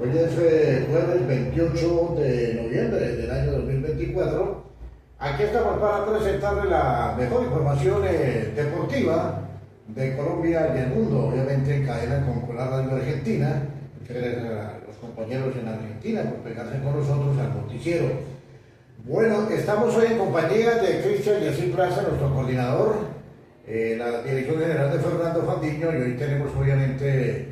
Hoy es jueves 28 de noviembre del año 2024. Aquí estamos para presentarle la mejor información deportiva de Colombia y el mundo, obviamente en cadena con la Radio Argentina. Gracias a los compañeros en Argentina por pegarse con nosotros al noticiero. Bueno, estamos hoy en compañía de Cristian Yacine Plaza, nuestro coordinador, la dirección general de Fernando Fandiño, y hoy tenemos obviamente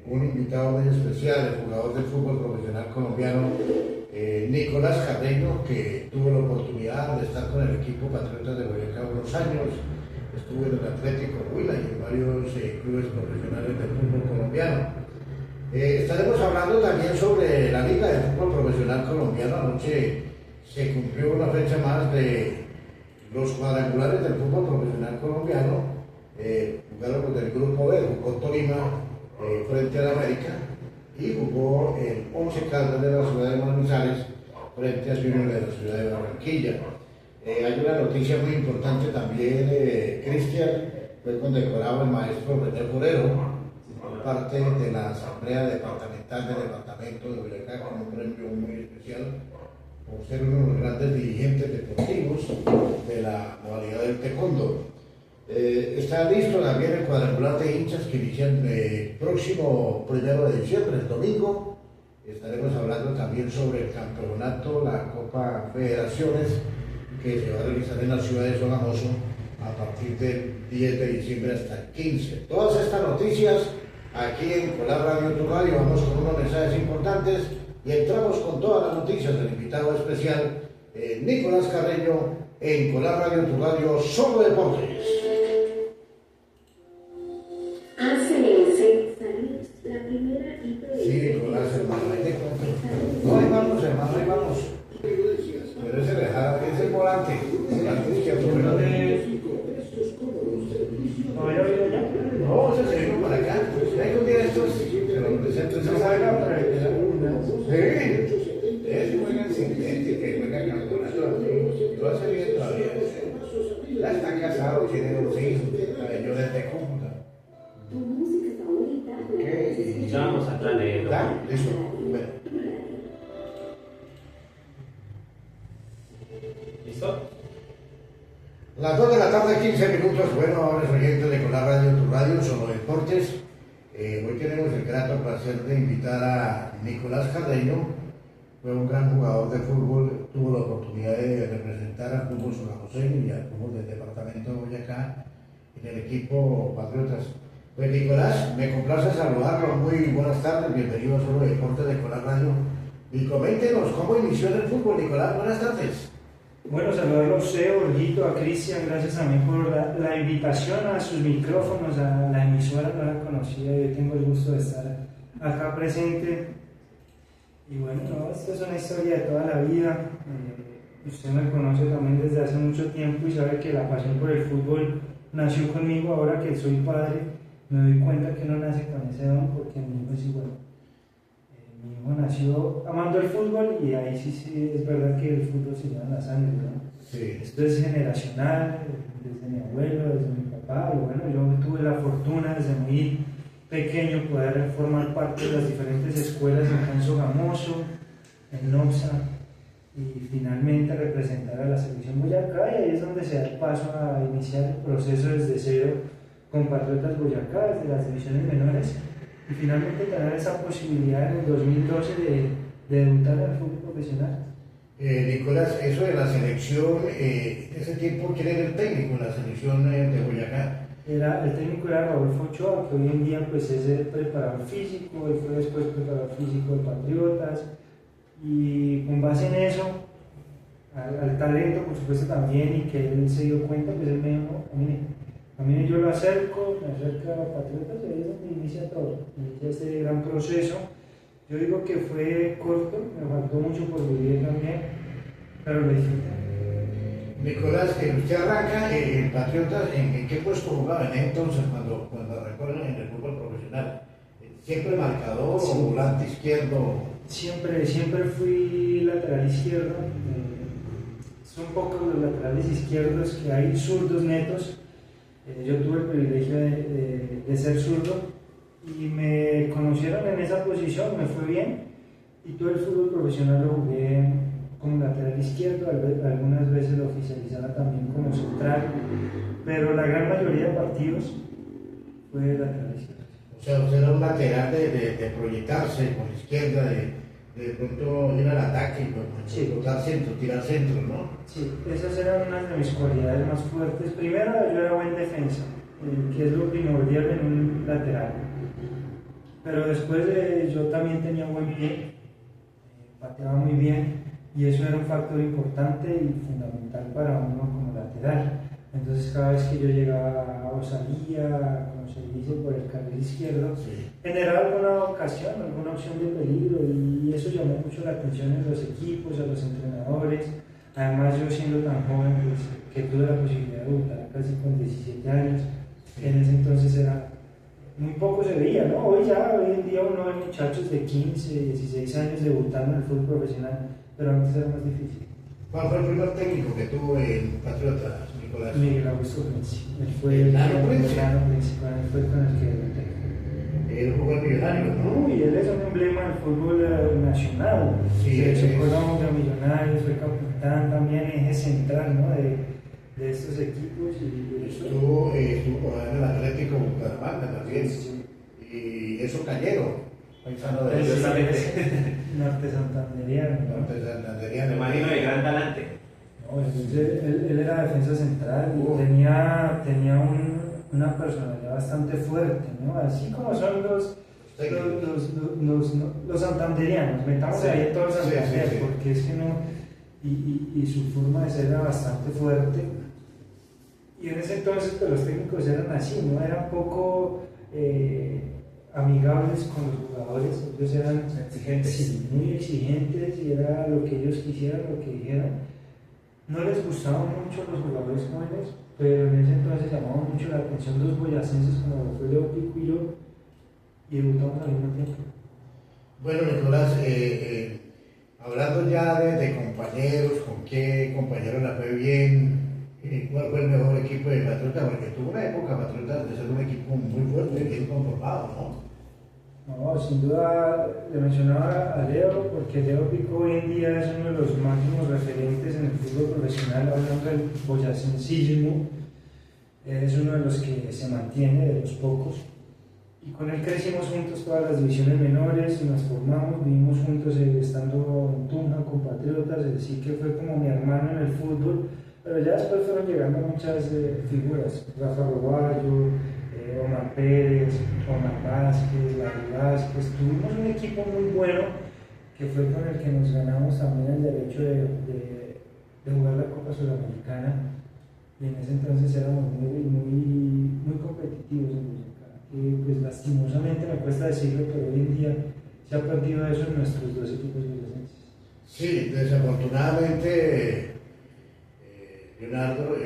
un invitado muy especial, el jugador del fútbol profesional colombiano, Nicolás Carreño, que tuvo la oportunidad de estar con el equipo Patriotas de Boyacá unos años, estuvo en el Atlético Huila y en varios clubes profesionales del fútbol colombiano. Estaremos hablando también sobre la Liga de Fútbol Profesional Colombiano. Anoche se cumplió una fecha más de los cuadrangulares del fútbol profesional colombiano. Jugaron los del Grupo B, jugó Tolima frente a la América y jugó el Once Caldas de la ciudad de Manizales frente a Junior de la ciudad de Barranquilla. Hay una noticia muy importante también, Cristian, fue condecorado el maestro René Forero por parte de la Asamblea Departamental del Departamento de Boyacá con un premio muy especial por ser uno de los grandes dirigentes deportivos de la modalidad del taekwondo. Está listo también el cuadrangular de hinchas que inician el próximo 1 de diciembre, el domingo. Estaremos hablando también sobre el campeonato, la Copa Federaciones, que se va a realizar en la ciudad de Sogamoso a partir del 10 de diciembre hasta el 15. Todas estas noticias aquí en Colab Radio Tu Radio. Vamos con unos mensajes importantes y entramos con todas las noticias del invitado especial, Nicolás Carreño, en Colab Radio Tu Radio, Solo Deportes. La primera IPS. Sí, Nicolás, hermano, no, ahí vamos, hermano, ahí vamos. Pero ese es el volante izquierdo. No, se vino para acá. Hay un día estos, se lo presento, se salga para el sí, es muy incidente que juega campeonato. Lo hace bien todavía. Ya está casado, tiene 2 hijos, yo desde Cúcuta. Tu música favorita. Escuchamos atrás de él. ¿Está? Listo. Bueno. ¿Listo? Las 2 de la tarde, 15 minutos. Bueno, ahora es oyente de Colab Radio Tu Radio, Solo Deportes. Hoy tenemos el grato placer de invitar a Nicolás Carreño. Fue un gran jugador de fútbol, tuvo la oportunidad de representar al fútbol sogamoseño y al fútbol del departamento de Boyacá en el equipo Patriotas. Pues Nicolás, me complace saludarlo. Muy buenas tardes, bienvenido a Solo Deportes de Colab Radio. Y coméntenos cómo inició en el fútbol, Nicolás. Buenas tardes. Bueno, saludarlo a usted, Olguito, a Cristian, gracias también por la invitación a sus micrófonos, a la emisora, no la conocía, yo tengo el gusto de estar acá presente. Y bueno, no, esto es una historia de toda la vida. Usted me conoce también desde hace mucho tiempo y sabe que la pasión por el fútbol nació conmigo. Ahora que soy padre, me doy cuenta que no nace con ese don, porque mi hijo es igual. Mi hijo nació amando el fútbol y ahí sí es verdad que el fútbol se lleva en la sangre, ¿no? Sí. Esto es generacional, desde mi abuelo, desde mi papá, y bueno, yo tuve la fortuna desde muy pequeño poder formar parte de las diferentes escuelas en Sogamoso, en NOPSA, y finalmente representar a la selección Boyacá, y ahí es donde se da el paso a iniciar el proceso desde cero con Patriotas Boyacá, desde las divisiones menores, y finalmente tener esa posibilidad en el 2012 de debutar al fútbol profesional. Nicolás, eso de la selección, en ese tiempo, ¿quién era el técnico en la selección de Boyacá? El técnico era Rodolfo Ochoa, que hoy en día pues, es el preparador físico, él fue después preparador físico de Patriotas, y con base en eso, al talento por supuesto también, y que él se dio cuenta, pues él me dijo, no, a mí yo lo acerco, me acerco a Patriotas, y ahí es donde inicia todo, inicia este gran proceso. Yo digo que fue corto, me faltó mucho por vivir también, pero lo disfruté. Nicolás, usted arranca en Patriotas, ¿en qué puesto jugaba en entonces cuando arrancó en el fútbol profesional? ¿Siempre marcador o volante izquierdo? Siempre fui lateral izquierdo. Son pocos los laterales izquierdos que hay, zurdos netos. Yo tuve el privilegio de ser zurdo y me conocieron en esa posición, me fue bien, y todo el fútbol profesional lo jugué como lateral izquierdo, algunas veces lo oficializaba también como central, pero la gran mayoría de partidos fue lateral izquierdo. O sea, usted era un lateral de proyectarse por la izquierda, de pronto ir al ataque, Sí. botar centro, tirar centro, ¿no? Sí, esas eran unas de mis cualidades más fuertes. Primero, yo era buen defensa, que es lo primordial en un lateral. Pero después yo también tenía buen pie, pateaba muy bien, y eso era un factor importante y fundamental para uno como lateral. Entonces cada vez que yo llegaba o salía, como se dice, por el carril izquierdo, Sí. generaba alguna ocasión, alguna opción de peligro, y eso llamó mucho la atención en los equipos, a los entrenadores. Además, yo siendo tan joven, pues, que tuve la posibilidad de debutar casi con 17 años, en ese entonces era muy poco se veía, ¿no? Hoy en día uno ve muchachos de 15, 16 años debutando en el fútbol profesional, pero antes era más difícil. ¿Cuál fue el primer técnico que tuvo en Patriotas, Nicolás? Miguel Augusto Prince, él fue el Nano Prince. Nano Prince, él fue con el que debuté. Él jugó en Millonarios, ¿no? Y él es un emblema del fútbol nacional. Sí, Se sí. echó Colombia, Millonarios, fue capitán también, eje central, ¿no? de estos equipos. Estuvo en el Atlético Bucaramanga también. Sí. Y eso Cañero, paisano de Norte santanderiano, ¿no? Norte Santanderiano. Me imagino de gran talante. No, él era defensa central y una personalidad bastante fuerte, ¿no? Así como son los santanderianos, metamos Sí. ahí todos los Santander, Sí. porque es que no, y su forma de ser era bastante fuerte. Y en ese entonces pues, los técnicos eran así, ¿no? Eran poco amigables con los jugadores, ellos eran Exigentes. sí, muy exigentes, y era lo que ellos quisieran, lo que dijeran. No les gustaban mucho los jugadores jóvenes, pero en ese entonces llamaban mucho la atención dos boyacenses como fue Leo Pico y yo, y debutamos al mismo tiempo. Bueno, Nicolás, hablando ya de compañeros, ¿con qué compañero la fue bien? ¿Cuál fue el mejor equipo de Patriotas? Porque tuvo una época Patriotas de ser un equipo muy fuerte, bien conformado, ¿no? No, sin duda le mencionaba a Leo, porque Leo Pico hoy en día es uno de los máximos referentes en el fútbol profesional, hablando del boyacensillismo, es uno de los que se mantiene, de los pocos, y con él crecimos juntos todas las divisiones menores, nos formamos, vivimos juntos estando en Tunja con Patriotas, es decir que fue como mi hermano en el fútbol, pero ya después fueron llegando muchas figuras, Rafa Roballo, Omar Pérez, Omar Vázquez, Larry Vázquez. Tuvimos un equipo muy bueno que fue con el que nos ganamos también el derecho de jugar la Copa Sudamericana, y en ese entonces éramos muy competitivos en Boyacá, que pues lastimosamente me cuesta decirlo, pero hoy en día se ha perdido eso en nuestros dos equipos boyacenses. Sí, desafortunadamente, Leonardo,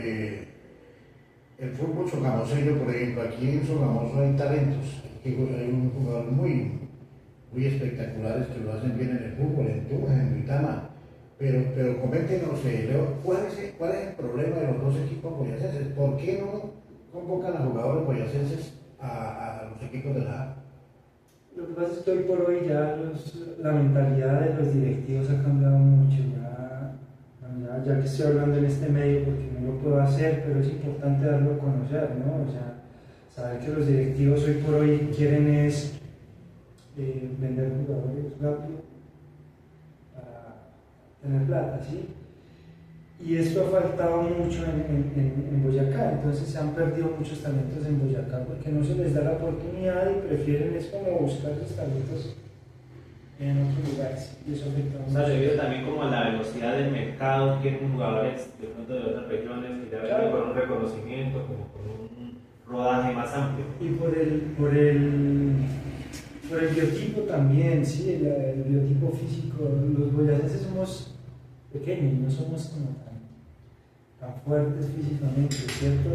el fútbol sogamoseño, por ejemplo, aquí en Sogamoso hay talentos, hay un jugador muy espectaculares que lo hacen bien en el fútbol, en Tunja, en Duitama, pero coméntenos, Leo, ¿cuál es el problema de los dos equipos boyacenses? ¿Por qué no convocan a jugadores boyacenses a los equipos de la A? Lo que pasa es que hoy por hoy ya la mentalidad de los directivos ha cambiado mucho, ya que estoy hablando en este medio porque no lo puedo hacer, pero es importante darlo a conocer, ¿no? O sea, saber que los directivos hoy por hoy quieren es vender jugadores rápido para tener plata, ¿sí? Y esto ha faltado mucho en Boyacá, entonces se han perdido muchos talentos en Boyacá porque no se les da la oportunidad y prefieren es como buscar sus talentos en otros lugares, y eso afecta mucho. O sea, debido también como a la velocidad del mercado, tienen jugadores de pronto de otras regiones que ya vienen con un reconocimiento, como con un rodaje más amplio. Y por el biotipo también, sí, el biotipo físico. Los boyacenses somos pequeños, no somos como tan fuertes físicamente, ¿cierto?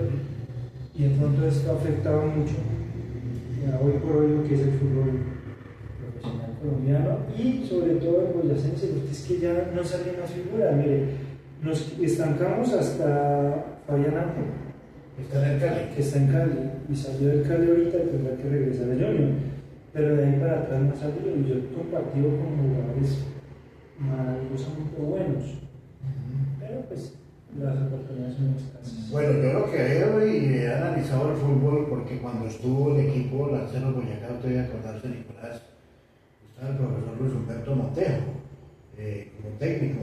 Y de pronto esto ha afectado mucho hoy por hoy lo que es el fútbol profesional colombiano, y sobre todo el boyacense, porque es que ya no salen más figuras. Mire, nos estancamos hasta Fabián Ángel, Está en el Cali. que está en Cali, y salió del Cali ahorita y tendrá que regresar al Junior. pero de ahí para atrás no ha salido. Y yo he compartido con jugadores maravillosamente buenos, pero pues las oportunidades son escasas. Bueno, yo lo que veo y he analizado el fútbol, porque cuando estuvo el equipo Lanceros Boyacá, usted debe acordarse, Nicolás, estaba el profesor Luis Humberto Montejo como técnico,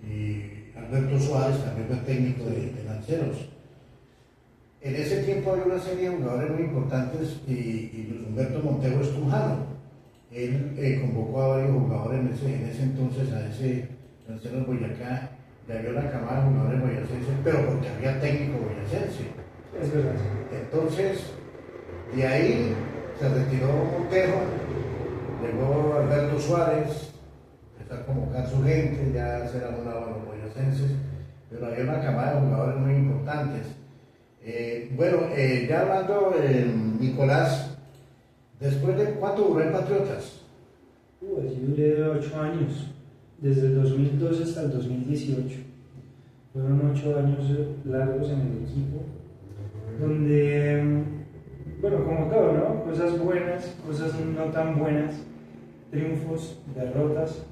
y Alberto Suárez también fue técnico de Lanceros. En ese tiempo había una serie de jugadores muy importantes y Luis Humberto Montejo es tunjano. Él convocó a varios jugadores en ese entonces a ese Lanceros Boyacá. Y había una camada de jugadores boyacenses, pero porque había técnico boyacense. Es verdad. Entonces, de ahí se retiró Montejo, llegó Alberto Suárez, empezó a convocar su gente, ya se enamoraban los boyacenses, pero había una camada de jugadores muy importantes. Ya hablando, Nicolás, ¿después de cuánto duró en Patriotas? Allí duré 8 años, desde el 2012 hasta el 2018. Fueron 8 años largos en el equipo, donde, bueno, como todo, ¿no? Cosas buenas, cosas no tan buenas, triunfos, derrotas,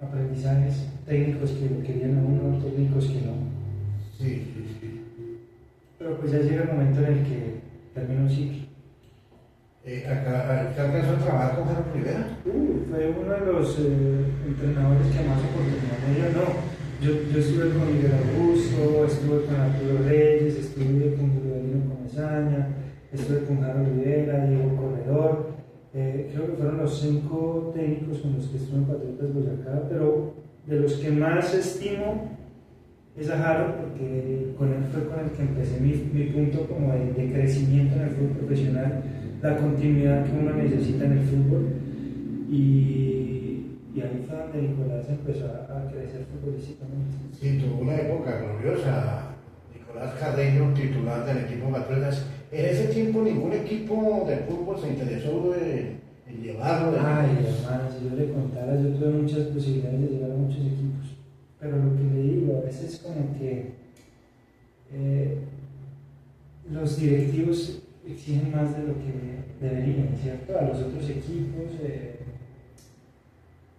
aprendizajes, técnicos que lo querían a uno, técnicos que no. Sí. Pero pues ya llega el momento en el que termina un ciclo. ¿Usted alcanzó a trabajar con Jaro Rivera? Fue uno de los entrenadores que más oportunidad me dio. No, yo estuve con Miguel Augusto, estuve con Arturo Reyes, estuve con Guillermo Comesaña, estuve con Jaro Rivera, Diego Corredor. Creo que fueron los 5 técnicos con los que estuve en Patriotas Boyacá, pero de los que más estimo es a Jaro, porque con él fue con el que empecé mi punto como de crecimiento en el fútbol profesional, la continuidad que uno necesita en el fútbol, y ahí fue donde Nicolás empezó a crecer futbolísticamente. Sí, tuvo una época gloriosa. Nicolás Carreño, titular del equipo Patriotas. En ese tiempo ningún equipo de fútbol se interesó en llevarlo. Ay, hermano, si yo le contara, yo tuve muchas posibilidades de llegar a muchos equipos, pero lo que le digo, a veces como que los directivos exigen más de lo que deberían, ¿cierto? A los otros equipos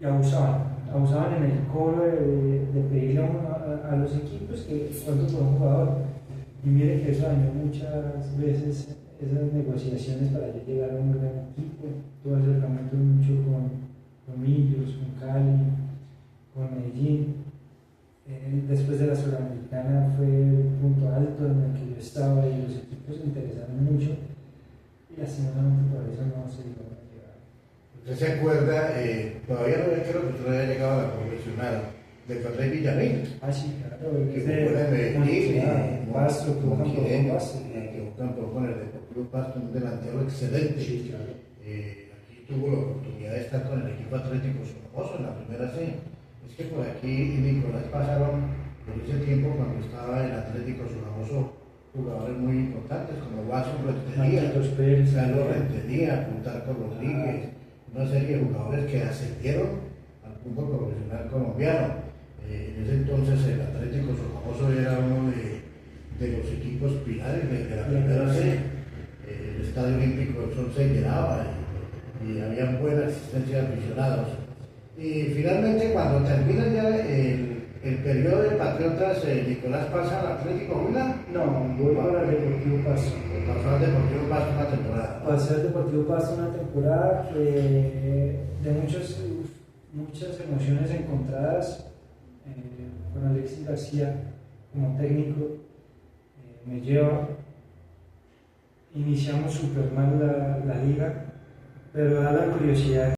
y abusaban en el coro de pedirle a los equipos que cuánto por un jugador. Y mire que eso dañó muchas veces esas negociaciones para yo llegar a un gran equipo. Tuve acercamiento mucho con Millos, con Cali, con Medellín. Después de la Sudamericana fue un punto alto en el que yo estaba y los equipos se interesaron mucho, y lastimosamente por eso no se llegó a llegar. ¿Usted se acuerda? Todavía no creo que usted haya llegado a la profesional de Ferrey Villamil. Ah, sí, claro, Que jugó en Medellín, Pasto, que con Quireno, Pasto. que jugó con el Deportivo Pasto, un delantero excelente. Sí, claro. Aquí tuvo la oportunidad de estar con el equipo Atlético Sogamoso en la primera C. Es que por aquí Nicolás pasaron por ese tiempo, cuando estaba en Atlético Sogamoso, jugadores muy importantes como Watson Rentería, Carlos Rentería, Plutarco Rodríguez, una serie de jugadores que ascendieron al fútbol profesional colombiano. En ese entonces el Atlético Sogamoso era uno de los equipos pilares de la primera C. El Estadio Olímpico del Sol se llenaba y había buena asistencia de aficionados. Y finalmente, cuando termina ya el periodo de Patriotas, Nicolás pasa al Atlético Huila. No, voy para el Deportivo Pasto. Pasó al Deportivo Pasto una temporada. Pasé al Deportivo Pasto una temporada de muchas emociones encontradas, con Alexis García como técnico. Me lleva, iniciamos súper mal la liga, pero da la curiosidad